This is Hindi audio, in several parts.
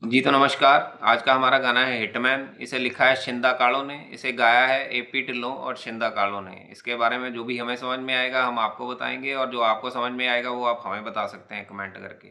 जी तो नमस्कार। आज का हमारा गाना है हिटमैन। इसे लिखा है शिंदा काळो ने, इसे गाया है एपी ढिल्लों और शिंदा काळो ने। इसके बारे में जो भी हमें समझ में आएगा हम आपको बताएँगे और जो आपको समझ में आएगा वो आप हमें बता सकते हैं कमेंट करके।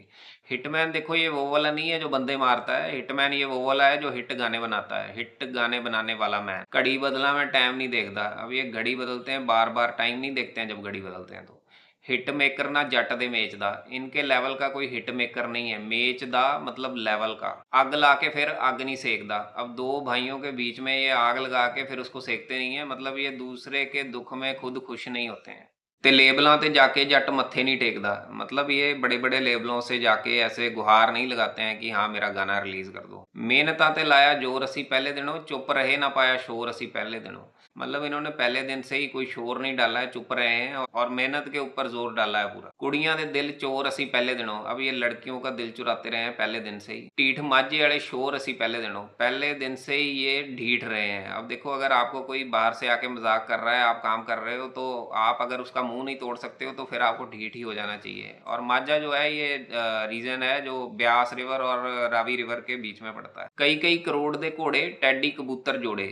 हिटमैन देखो ये वो वाला नहीं है जो बंदे मारता है, हिटमैन ये वो वाला है जो हिट गाने बनाता है, हिट गाने बनाने वाला मैन। घड़ी बदला मैं टाइम नहीं देखदा। अब ये घड़ी बदलते हैं बार-बार, टाइम नहीं देखते हैं जब घड़ी बदलते हैं तो। हिट मेकर ना जट दे मेच दा, इनके लेवल का कोई हिट मेकर नहीं है। मेच दा मतलब लेवल का। आग ला के फिर आग नहीं सेकदा। अब दो भाइयों के बीच में ये आग लगा के फिर उसको सेकते नहीं है, मतलब ये दूसरे के दुख में खुद खुश नहीं होते हैं। ते लेबलों ते जाके जट मत्थे नहीं टेकदा, मतलब ये बड़े बड़े लेबलों से जाके ऐसे गुहार नहीं लगाते हैं कि हाँ मेरा गाना रिलीज कर दो। मेहनता ते लाया जोर असी पहले दिनों, चुप रहे ना पाया शोर असी पहले दिनों। मतलब इन्होंने पहले दिन से ही कोई शोर नहीं डाला है, चुप रहे हैं और मेहनत के ऊपर जोर डाला है पूरा। कुड़ियां दे दिल चोर असी पहले दिनों, अब ये लड़कियों का दिल चुराते रहे हैं पहले दिन से ही। टीठ माझे वाले शोर असी पहले दिन से ही ये ढीठ रहे हैं। अब देखो अगर आपको कोई बाहर से आके मजाक कर रहा है, आप काम कर रहे हो, तो आप अगर उसका मुंह नहीं तोड़ सकते हो तो फिर आपको ढीठ ही हो जाना चाहिए। और माझा जो है ये रीजन है जो ब्यास रिवर और रावी रिवर के बीच में पड़ता है। कई कई करोड़ दे घोड़े टैडी कबूतर जोड़े,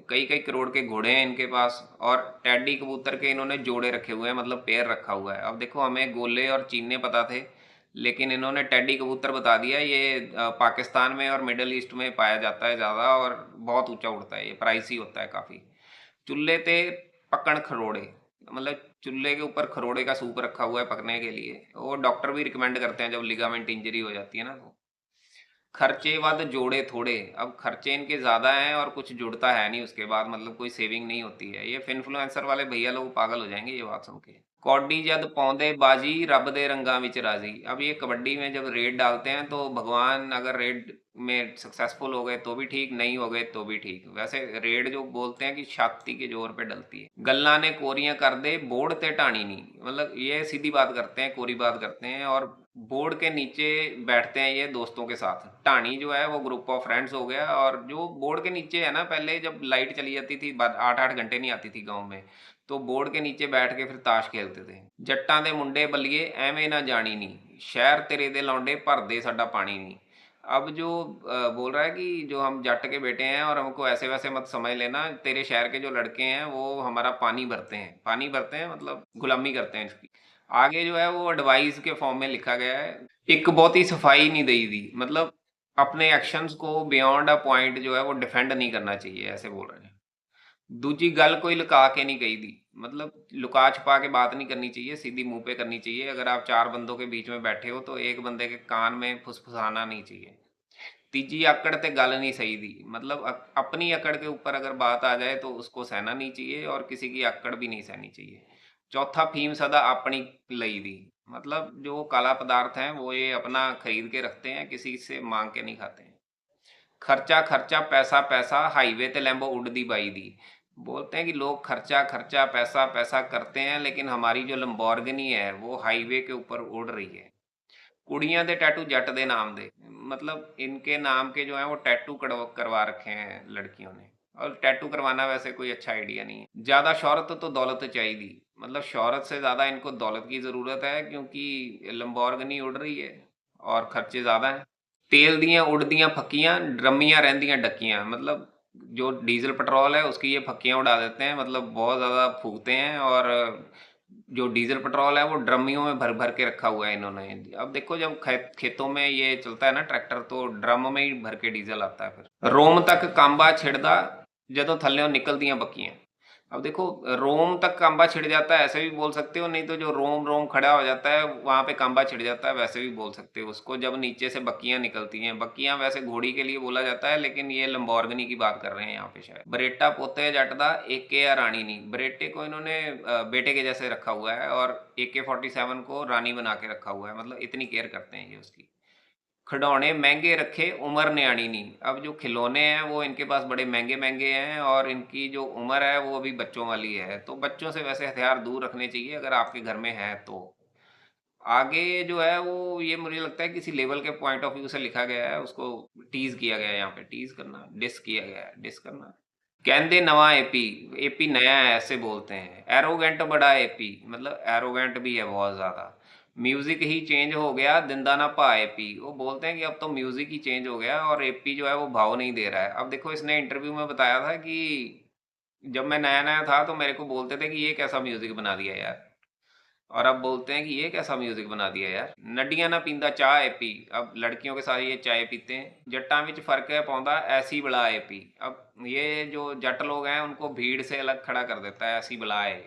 कई कई करोड़ के घोड़े हैं इनके पास और टैडी कबूतर के इन्होंने जोड़े रखे हुए हैं, मतलब पेयर रखा हुआ है। अब देखो हमें गोले और चीने पता थे, लेकिन इन्होंने टैडी कबूतर बता दिया। ये पाकिस्तान में और मिडल ईस्ट में पाया जाता है ज़्यादा और बहुत ऊंचा उड़ता है, ये प्राइसी होता है काफ़ी। चूल्हे ते पकड़ खरोड़े, मतलब चूल्हे के ऊपर खरोड़े का सूप रखा हुआ है पकने के लिए। वो डॉक्टर भी रिकमेंड करते हैं जब लिगामेंट इंजरी हो जाती है ना तो। खर्चे वध जोड़े थोड़े, अब खर्चे इनके ज़्यादा हैं और कुछ जुड़ता है नहीं उसके बाद, मतलब कोई सेविंग नहीं होती है। ये इन्फ्लुएंसर वाले भैया लोग पागल हो जाएंगे ये बात सुन के। कौडी जद पौंदे बाजी रब दे रंगा विच राजी। अब ये कबड्डी में जब रेड डालते हैं तो भगवान अगर रेड में सक्सेसफुल हो गए तो भी ठीक, नहीं हो गए तो भी ठीक। वैसे रेड जो बोलते हैं कि छाती के जोर पे डलती है। गल्ला ने कोरियां कर दे बोर्ड ते टाणी नहीं, मतलब ये सीधी बात करते हैं, कोरी बात करते हैं। और बोर्ड के नीचे बैठते हैं ये दोस्तों के साथ। टाणी जो है वो ग्रुप ऑफ फ्रेंड्स हो गया। और जो बोर्ड के नीचे है ना, पहले जब लाइट चली जाती थी, 8-8 घंटे नहीं आती थी गांव में, तो बोर्ड के नीचे बैठ के फिर ताश खेलते थे। जट्टां दे मुंडे बल्लिए एवें ना जानी नहीं, शहर तेरे दे लौंडे भर दे साडा पानी नहीं। अब जो बोल रहा है कि जो हम जट के बेटे हैं और हमको ऐसे वैसे मत समझ लेना, तेरे शहर के जो लड़के हैं वो हमारा पानी भरते हैं। पानी भरते हैं मतलब गुलामी करते हैं इसकी। आगे जो है वो एडवाइस के फॉर्म में लिखा गया है। एक बहुत ही सफाई नहीं दई दी, मतलब अपने एक्शंस को बियॉन्ड अ पॉइंट जो है वो डिफेंड नहीं करना चाहिए, ऐसे बोल रहे हैं। दूजी गल कोई लुका के नहीं कही दी, मतलब लुका छुपा के बात नहीं करनी चाहिए, सीधी मुंह पे करनी चाहिए। अगर आप चार बंदों के बीच में बैठे हो तो एक बंदे के कान में फुसफुसाना नहीं चाहिए। तीजी अकड़ ते गल नहीं सही दी, मतलब अपनी अकड़ के ऊपर अगर बात आ जाए तो उसको सहना नहीं चाहिए और किसी की अकड़ भी नहीं सहनी चाहिए। चौथा फीम सदा अपनी लई दी, मतलब जो काला पदार्थ हैं वो ये अपना खरीद के रखते हैं, किसी से मांग के नहीं खाते हैं। खर्चा खर्चा पैसा पैसा हाईवे ते लैम्बो उड़दी बाई दी। बोलते हैं कि लोग खर्चा खर्चा पैसा पैसा करते हैं, लेकिन हमारी जो लंबोर्गिनी है वो हाईवे के ऊपर उड़ रही है। कुड़ियां दे टैटू जट दे नाम दे, मतलब इनके नाम के जो है वो टैटू करवा रखे हैं लड़कियों ने। और टैटू करवाना वैसे कोई अच्छा आइडिया नहीं है। ज़्यादा शोहरत तो दौलत चाहिए, मतलब शोहरत से ज़्यादा इनको दौलत की ज़रूरत है, क्योंकि लंबोर्गिनी उड़ रही है और खर्चे ज़्यादा हैं। तेल दियां उड़दियां फक्कियां ड्रमियां रहंदियां डक्कियां, मतलब जो डीजल पेट्रोल है उसकी ये फक्कियां उड़ा देते हैं, मतलब बहुत ज़्यादा फूकते हैं। और जो डीजल पेट्रोल है वो ड्रमियों में भर भर के रखा हुआ है इन्होंने। अब देखो जब खेतों में ये चलता है ना ट्रैक्टर, तो ड्रम में ही भर के डीजल आता है। फिर रोम तक कांबा छिड़दा जदों थल्लों निकलदियां बक्कियां। अब देखो रोम तक कांबा छिड़ जाता है ऐसे भी बोल सकते हो, नहीं तो जो रोम रोम खड़ा हो जाता है वहां पे कांबा छिड़ जाता है वैसे भी बोल सकते हो उसको, जब नीचे से बक्कियां निकलती हैं। बक्कियां वैसे घोड़ी के लिए बोला जाता है, लेकिन ये लंबोर्गिनी की बात कर रहे हैं यहाँ पे शायद। बरेटा पोते जट दा एके या रानी नहीं, बरेटे को इन्होंने बेटे के जैसे रखा हुआ है और AK-47 को रानी बना के रखा हुआ है, मतलब इतनी केयर करते हैं ये उसकी। खिडौने महंगे रखे उम्र न्याणी नहीं, अब जो खिलौने हैं वो इनके पास बड़े महंगे महंगे हैं और इनकी जो उम्र है वो अभी बच्चों वाली है। तो बच्चों से वैसे हथियार दूर रखने चाहिए अगर आपके घर में है तो। आगे जो है वो ये मुझे लगता है किसी लेवल के पॉइंट ऑफ व्यू से लिखा गया है, उसको टीज किया गया है। यहाँ पे टीज करना, डिस किया गया है, डिस करना। कहते नवा एपी, एपी नया है ऐसे बोलते हैं। एरोगेंट बड़ा एपी, मतलब एरोगेंट भी है बहुत ज़्यादा। म्यूजिक ही चेंज हो गया, दिंदा ना पा एपी। वो बोलते हैं कि अब तो म्यूजिक ही चेंज हो गया और एपी जो है वो भाव नहीं दे रहा है। अब देखो इसने इंटरव्यू में बताया था कि जब मैं नया नया था तो मेरे को बोलते थे कि ये कैसा म्यूजिक बना दिया यार, और अब बोलते हैं कि ये कैसा म्यूजिक बना दिया यार। नडियां ना पींदा चाह एपी, अब लड़कियों के साथ ये चाय पीते हैं। जट्टां विच फर्क है पाउंदा ऐसी बला एपी। अब ये जो जट लोग हैं उनको भीड़ से अलग खड़ा कर देता है ऐसी बला है।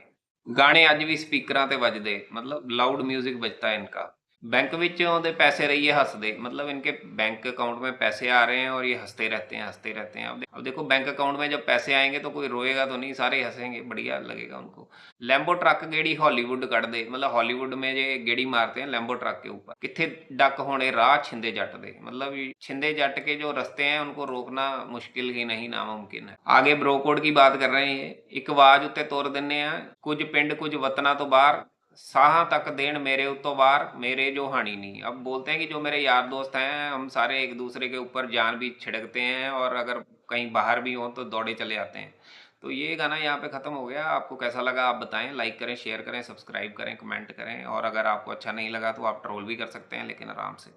गाने अज भी स्पीकरां ते वजदे, मतलब लाउड म्यूजिक बजता है इनका। बैंक विचों दे पैसे रहिए हंसदे, मतलब इनके बैंक अकाउंट में पैसे आ रहे हैं और ये हंसते रहते हैं हंसते रहते हैं। अब देखो बैंक अकाउंट में जब पैसे आएंगे तो कोई रोएगा तो नहीं, सारे हंसेंगे, बढ़िया लगेगा उनको। लैम्बो ट्रक गेड़ी हॉलीवुड कट दे, मतलब हॉलीवुड में ये गेड़ी मारते हैं लैम्बो ट्रक के ऊपर। किथे डक होने राह छिंदे जट दे, मतलब ये छिंदे जट के जो रास्ते हैं उनको रोकना मुश्किल ही नहीं नामुमकिन है। आगे ब्रो कोड की बात कर रहे हैं, एक आवाज उत्ते तोर दिन्ने आ, कुछ पिंड कुछ वतना तो बाहर, साहा तक देन मेरे उत्तो वार, मेरे जो हानि नहीं। अब बोलते हैं कि जो मेरे यार दोस्त हैं हम सारे एक दूसरे के ऊपर जान भी छिड़कते हैं, और अगर कहीं बाहर भी हों तो दौड़े चले आते हैं। तो ये गाना यहाँ पे ख़त्म हो गया। आपको कैसा लगा आप बताएं, लाइक करें, शेयर करें, सब्सक्राइब करें, कमेंट करें, और अगर आपको अच्छा नहीं लगा तो आप ट्रोल भी कर सकते हैं, लेकिन आराम से।